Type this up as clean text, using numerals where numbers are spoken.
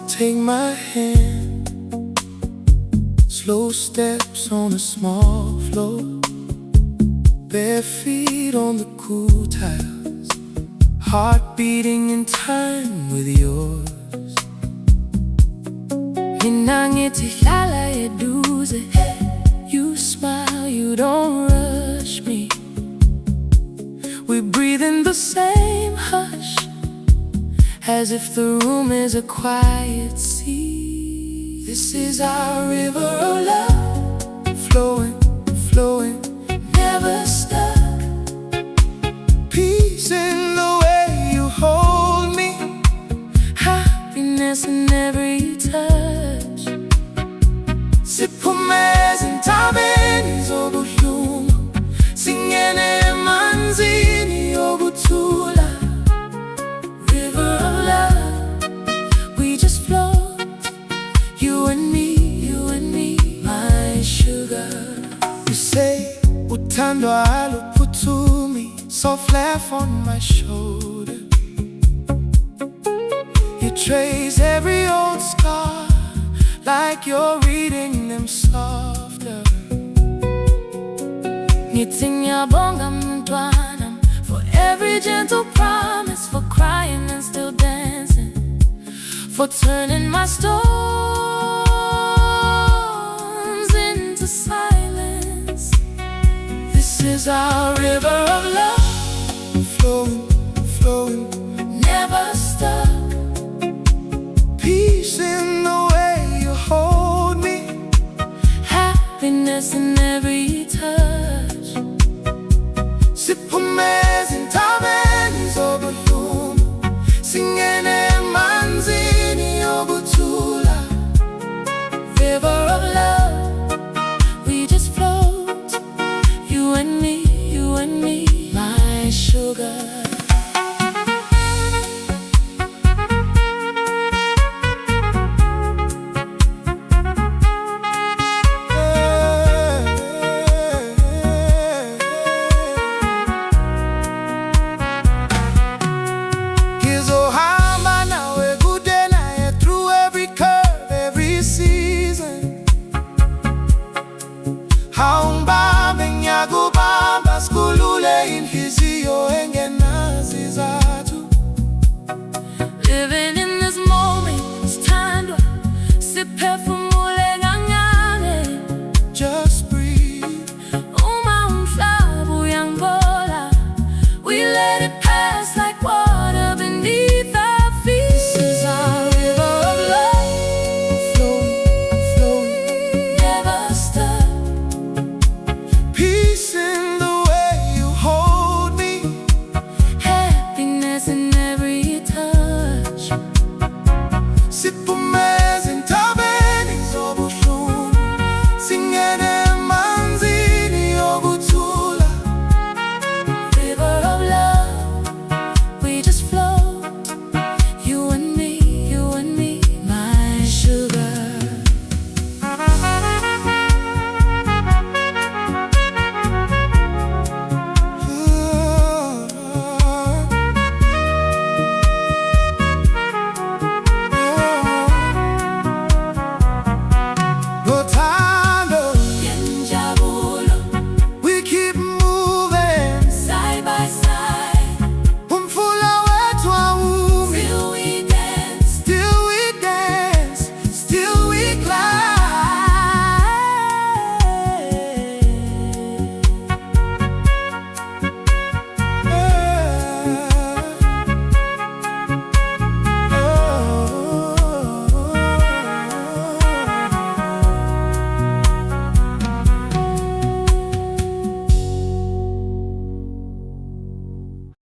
Take my hand, slow steps on a small floor, bare feet on the cool tiles, heart beating in time with yours. Mina ngithi hlala eduze, you smile, you don't rush me. We breathe in the same hush, as if the room is a quiet sea. This is our river of love, flowing, flowing, never stuck. Peace in the way you hold me, happiness in every touch. Siphumeza entabeni zobuhlungu, singene emanzini yokuthula. River of love, we just float, you and me, my sugar. You say Wothando aluphutumi, soft laugh on my shoulder. You trace every old scar, like you're reading them softer. Ngithi ngiyabonga mntwana, for every gentle promise, for crying and still dancing, for turning my storms into silence. This is our river of love.